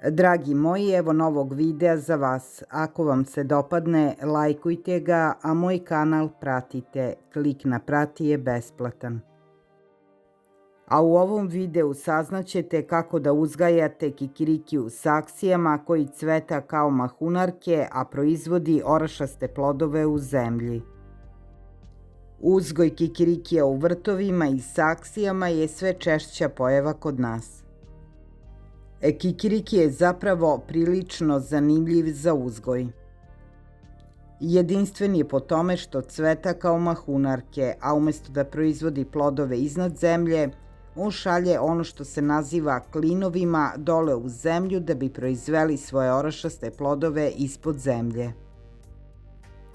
Dragi moji, evo novog videa za vas. Ako vam se dopadne, lajkujte ga, a moj kanal pratite. Klik na prati je besplatan. A u ovom videu saznaćete kako da uzgajate kikiriki u saksijama koji cveta kao mahunarke, a proizvodi orašaste plodove u zemlji. Uzgoj kikirikija u vrtovima i saksijama je sve češća pojava kod nas. Kikiriki je zapravo prilično zanimljiv za uzgoj. Jedinstven je po tome što cveta kao mahunarke, a umjesto da proizvodi plodove iznad zemlje, on šalje ono što se naziva klinovima dole u zemlju da bi proizveli svoje orašaste plodove ispod zemlje.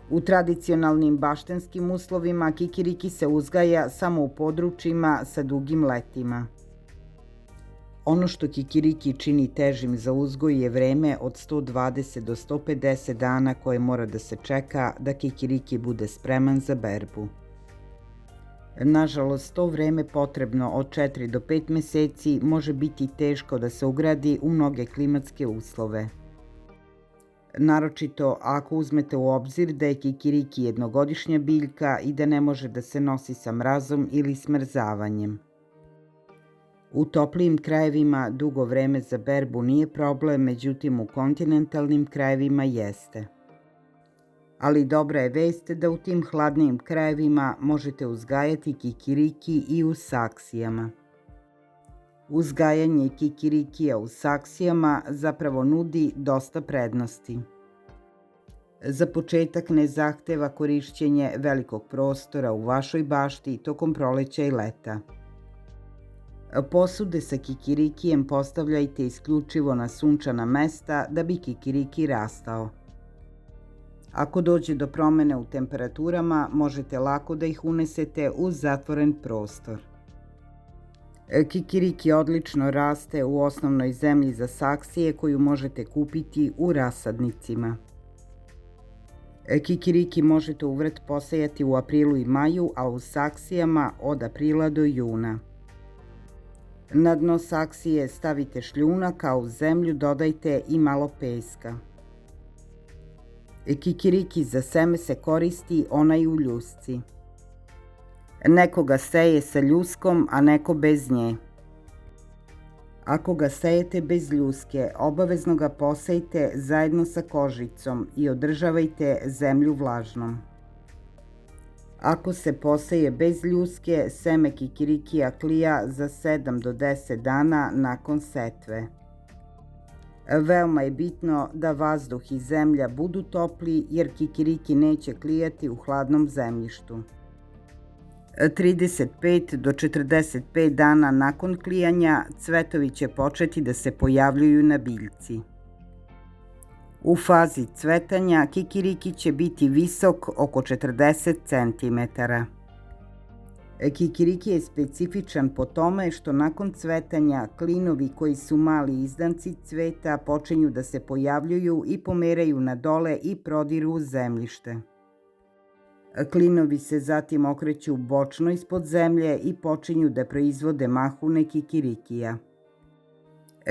U tradicionalnim baštenskim uslovima kikiriki se uzgaja samo u područjima sa dugim letima. Ono što kikiriki čini težim za uzgoj je vreme od 120 do 150 dana koje mora da se čeka da kikiriki bude spreman za berbu. Nažalost, to vreme potrebno od 4 do 5 meseci može biti teško da se ugradi u mnoge klimatske uslove. Naročito ako uzmete u obzir da je kikiriki jednogodišnja biljka i da ne može da se nosi sa mrazom ili smrzavanjem. U toplijim krajevima dugo vreme za berbu nije problem, međutim u kontinentalnim krajevima jeste. Ali dobra je vest da u tim hladnijim krajevima možete uzgajati kikiriki i u saksijama. Uzgajanje kikirikija u saksijama zapravo nudi dosta prednosti. Za početak ne zahteva korišćenje velikog prostora u vašoj bašti tokom proleća i leta. Posude sa kikirikijem postavljajte isključivo na sunčana mesta da bi kikiriki rastao. Ako dođe do promene u temperaturama, možete lako da ih unesete u zatvoren prostor. Kikiriki odlično raste u osnovnoj zemlji za saksije koju možete kupiti u rasadnicima. Kikiriki možete u vrt posejati u aprilu i maju, a u saksijama od aprila do juna. Na dno saksije stavite šljunak, a u zemlju dodajte i malo peska. Kikiriki za seme se koristi onaj u ljusci. Neko ga seje sa ljuskom, a neko bez nje. Ako ga sejete bez ljuske, obavezno ga posejte zajedno sa kožicom i održavajte zemlju vlažnom. Ako se poseje bez ljuske, seme kikirikija klija za 7 do 10 dana nakon setve. Veoma je bitno da vazduh i zemlja budu topli jer kikiriki neće klijati u hladnom zemljištu. 35 do 45 dana nakon klijanja cvetovi će početi da se pojavljuju na biljci. U fazi cvetanja kikiriki će biti visok oko 40 cm. Kikiriki je specifičan po tome što nakon cvetanja klinovi koji su mali izdanci cveta počinju da se pojavljuju i pomeraju na dole i prodiru u zemljište. Klinovi se zatim okreću bočno ispod zemlje i počinju da proizvode mahune kikirikija.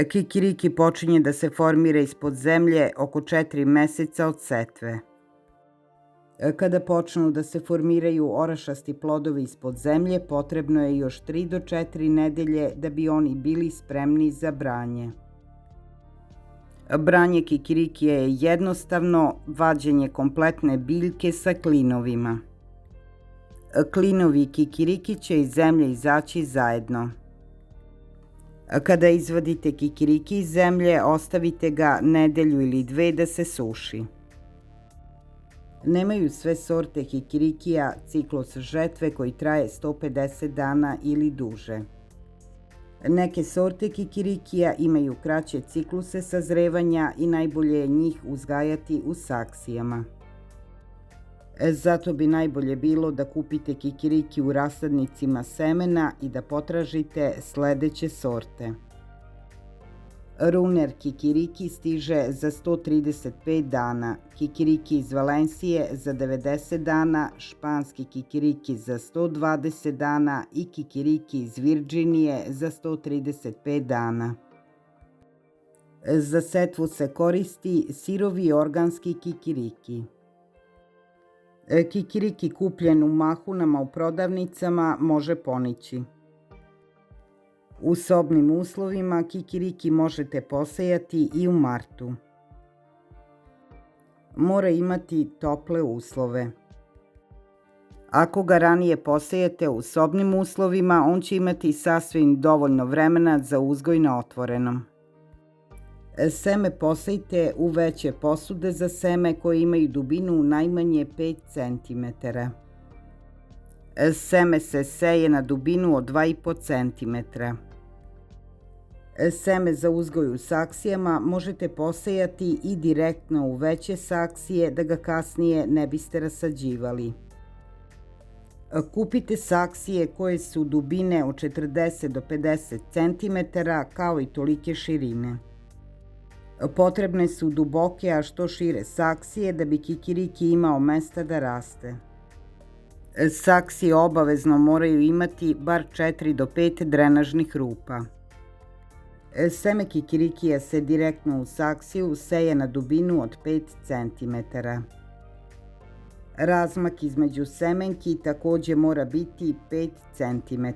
Kikiriki počinje da se formira ispod zemlje oko 4 meseca od setve. Kada počnu da se formiraju orašasti plodovi ispod zemlje, potrebno je još 3 do 4 nedelje da bi oni bili spremni za branje. Branje kikirikija je jednostavno, vađenje kompletne biljke sa klinovima. Klinovi kikiriki će iz zemlje izaći zajedno. Kada izvadite kikiriki iz zemlje, ostavite ga nedelju ili 2 da se suši. Nemaju sve sorte kikirikija ciklus žetve koji traje 150 dana ili duže. Neke sorte kikirikija imaju kraće cikluse sazrevanja i najbolje je njih uzgajati u saksijama. Zato bi najbolje bilo da kupite kikiriki u rasadnicima semena i da potražite sledeće sorte. Runer kikiriki stiže za 135 dana, kikiriki iz Valensije za 90 dana, španski kikiriki za 120 dana i kikiriki iz Virdžinije za 135 dana. Za setvu se koristi sirovi organski kikiriki. Kikiriki kupljen u mahunama u prodavnicama može ponići. U sobnim uslovima kikiriki možete posejati i u martu. Mora imati tople uslove. Ako ga ranije posejete u sobnim uslovima, on će imati sasvim dovoljno vremena za uzgoj na otvorenom. Seme posejte u veće posude za seme koje imaju dubinu najmanje 5 cm. Seme se seje na dubinu od 2,5 cm. Seme za uzgoj u saksijama možete posejati i direktno u veće saksije da ga kasnije ne biste rasađivali. Kupite saksije koje su dubine od 40 do 50 cm kao i tolike širine. Potrebne su duboke, a što šire saksije da bi kikiriki imao mesta da raste. Saksije obavezno moraju imati bar 4 do 5 drenažnih rupa. Seme kikirikija se direktno u saksiju seje na dubinu od 5 cm. Razmak između semenki takođe mora biti 5 cm.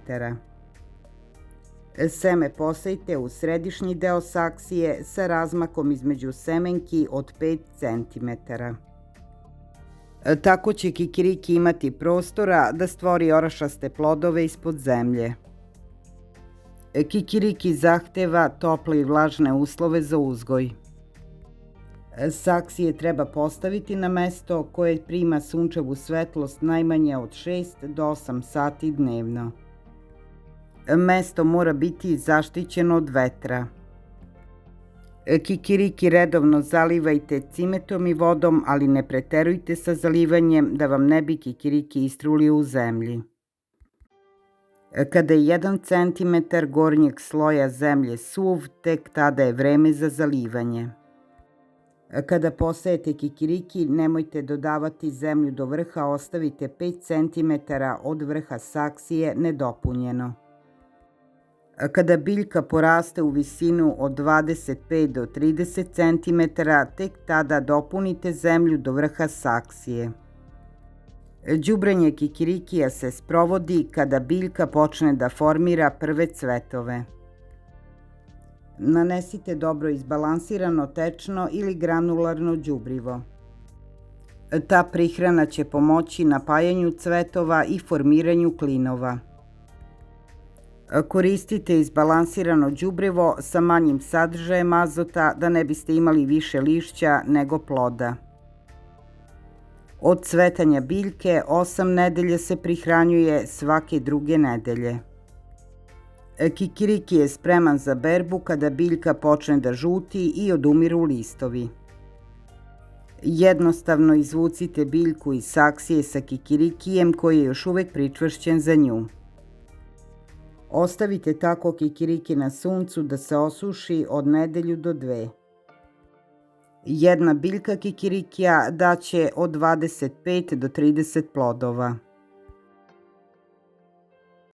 Seme posejte u središnji deo saksije sa razmakom između semenki od 5 cm. Tako će kikiriki imati prostora da stvori orašaste plodove ispod zemlje. Kikiriki zahteva tople i vlažne uslove za uzgoj. Saksije treba postaviti na mesto koje prima sunčevu svetlost najmanje od 6 do 8 sati dnevno. Mesto mora biti zaštićeno od vetra. Kikiriki redovno zalivajte cimetom i vodom, ali ne preterujte sa zalivanjem da vam ne bi kikiriki istruli u zemlji. Kada je 1 cm gornjeg sloja zemlje suv, tek tada je vreme za zalivanje. Kada posejete kikiriki, nemojte dodavati zemlju do vrha, ostavite 5 cm od vrha saksije nedopunjeno. Kada biljka poraste u visinu od 25 do 30 cm, tek tada dopunite zemlju do vrha saksije. Đubrenje kikirikija se sprovodi kada biljka počne da formira prve cvetove. Nanesite dobro izbalansirano tečno ili granularno đubrivo. Ta prihrana će pomoći napajanju cvetova i formiranju klinova. Koristite izbalansirano đubrivo sa manjim sadržajem azota da ne biste imali više lišća nego ploda. Od cvetanja biljke 8 nedelja se prihranjuje svake druge nedelje. Kikiriki je spreman za berbu kada biljka počne da žuti i odumiru listovi. Jednostavno izvucite biljku iz saksije sa kikirikijem koji je još uvek pričvršćen za nju. Ostavite tako kikiriki na suncu da se osuši od nedelju do 2. Jedna biljka kikirikija daće od 25 do 30 plodova.